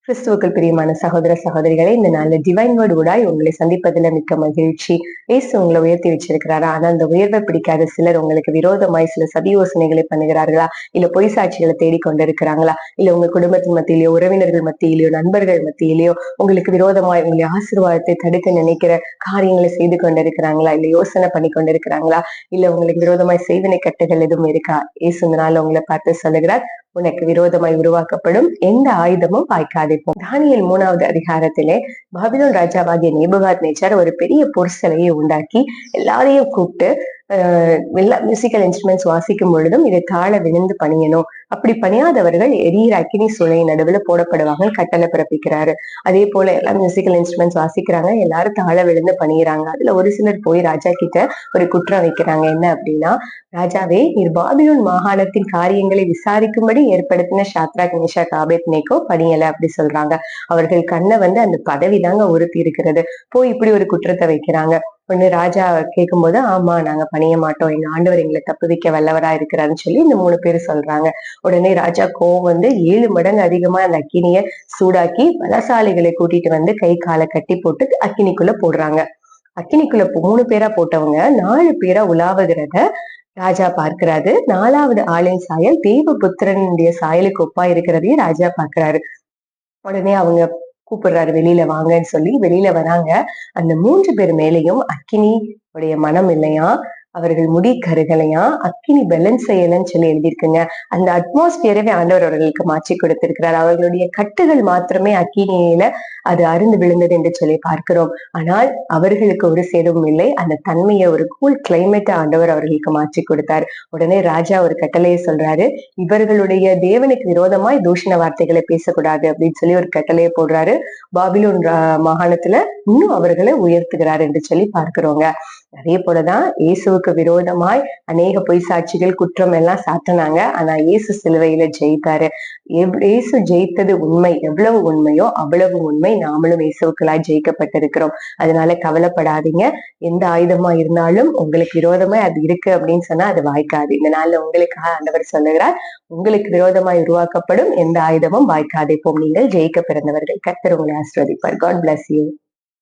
கிறிஸ்துவுக்குள் பிரியமான சகோதர சகோதரிகளை, இந்த நாள்ல டிவைன் வேர்ட் ஊடாய் உங்களை சந்திப்பதில் மிக்க மகிழ்ச்சி. இயேசு உங்களை உயர்த்தி வச்சிருக்கிறாரா? ஆனா அந்த உயர்வை பிடிக்காத சிலர் உங்களுக்கு விரோதமாய் சில சதி யோசனைகளை பண்ணுகிறார்களா? இல்ல பொய் சாட்சிகளை தேடிக்கொண்டிருக்கிறாங்களா? இல்ல உங்க குடும்பத்தின் மத்தியிலயோ, உறவினர்கள் மத்தியிலயோ, நண்பர்கள் மத்தியிலயோ உங்களுக்கு விரோதமாய் உங்களுடைய ஆசீர்வாதத்தை தடுக்க நினைக்கிற காரியங்களை செய்து கொண்டிருக்கிறாங்களா? இல்ல யோசனை பண்ணி கொண்டிருக்கிறாங்களா? இல்ல உங்களுக்கு விரோதமாய் செய்வினை கட்டுகள் எதுவும் இருக்கா? இயேசு இந்த நாள்ல உங்களை பார்த்து சொல்லுகிறார், உனக்கு விரோதமாய் உருவாக்கப்படும் எந்த ஆயுதமும் வாய்க்காதிருக்கும். தானியேல் 3வது அதிகாரத்திலே பாபிலோன் ராஜாவாகிய நேபுகாத் நேச்சார் ஒரு பெரிய பொற்சிலையை உண்டாக்கி எல்லாரையும் கூப்பிட்டு எல்லா மியூசிக்கல் இன்ஸ்ட்ருமெண்ட்ஸ் வாசிக்கும் பொழுதும் இதை தாழ விழுந்து பணியணும், அப்படி பணியாதவர்கள் எரியிற அக்கினி சூளை நடுவுல போடப்படுவாங்க கட்டளை பிறப்பிக்கிறாரு. அதே போல எல்லா மியூசிக்கல் இன்ஸ்ட்ருமெண்ட்ஸ் வாசிக்கிறாங்க, எல்லாரும் தாழ விழுந்து பணியிறாங்க. அதுல ஒரு சிலர் போய் ராஜா கிட்ட ஒரு குற்றம் வைக்கிறாங்க. என்ன அப்படின்னா, ராஜாவே, நீர் பாபிலோன் மாகாணத்தின் காரியங்களை விசாரிக்கும்படி ஏற்படுத்தின ஷாத்ராக் மேஷாக் ஆபேத்நேகோ பணியல அப்படி சொல்றாங்க. அவர்கள் கண்ணை அந்த பதவி தாங்க உறுத்தி இருக்கிறது. போய் இப்படி ஒரு குற்றத்தை வைக்கிறாங்க. ஒண்ணு ராஜா கேட்கும்போது, ஆமா நாங்க பணிய மாட்டோம், எங்க ஆண்டவர் எங்களை தப்புவிக்க வல்லவரா இருக்கிறாருன்னு சொல்லி இந்த 3 பேர் சொல்றாங்க. உடனே ராஜா கோவம் 7 மடங்கு அதிகமா அந்த அக்கினிய சூடாக்கி பலசாலிகளை கூட்டிட்டு கை காலை கட்டி போட்டு அக்கினிக்குள்ள போடுறாங்க. அக்கினிக்குள்ள 3 பேரா போட்டவங்க 4 பேரா உலாவுகிறத ராஜா பார்க்கிறாரு. 4வது ஆளின் சாயல் தேவபுத்திரனுடைய சாயலுக்கு ஒப்பா இருக்கிறதையும் ராஜா பார்க்கிறாரு. உடனே அவங்க கூப்பிடுறாரு, வெளியில வாங்கன்னு சொல்லி வெளியில வராங்க. அந்த 3 பேர் மேலேயும் அக்கினி உடைய மனம் இல்லையா, அவர்கள் முடி கருகலையா, அக்கினி பேலன்ஸ் செய்யலன்னு சொல்லி எழுதியிருக்குங்க. அந்த அட்மாஸ்பியரவே ஆண்டவர் அவர்களுக்கு மாற்றி கொடுத்திருக்கிறார். அவர்களுடைய கட்டுகள் மாத்திரமே அக்கினியில அது அருந்து விழுந்தது என்று சொல்லி பார்க்கிறோம். ஆனால் அவர்களுக்கு ஒரு சேதமும் இல்லை. அந்த தன்மையை, ஒரு கூல் கிளைமேட் ஆண்டவர் அவர்களுக்கு மாற்றி கொடுத்தார். உடனே ராஜா ஒரு கட்டளையை சொல்றாரு, இவர்களுடைய தேவனுக்கு விரோதமாய் தூஷண வார்த்தைகளை பேசக்கூடாது அப்படின்னு சொல்லி ஒரு கட்டளையை போடுறாரு. பாபிலோன் மாகாணத்துல இன்னும் அவர்களை உயர்த்துகிறார் என்று சொல்லி பார்க்கிறோங்க. அதே போலதான் இயேசுவுக்கு விரோதமாய் அநேக பொய் சாட்சிகள் குற்றம் எல்லாம் சாட்டினாங்க. ஆனா இயேசு சிலுவையில ஜெயித்தாரு. இயேசு ஜெயித்தது உண்மை. எவ்வளவு உண்மையோ அவ்வளவு உண்மை. நாமளும் இயேசுக்களாய் ஜெயிக்கப்பட்டிருக்கிறோம். அதனால கவலைப்படாதீங்க. எந்த ஆயுதமா இருந்தாலும் உங்களுக்கு விரோதமா அது இருக்கு அப்படின்னு சொன்னா அது வாய்க்காது. இந்த நாள்ல உங்களுக்காக ஆண்டவர் சொல்லுகிறார், உங்களுக்கு விரோதமாய் உருவாக்கப்படும் எந்த ஆயுதமும் வாய்க்காதே போம். நீங்கள் ஜெயிக்க பிறந்தவர்கள். கர்த்தர் உங்களை ஆசீர்வதிப்பார். God bless you.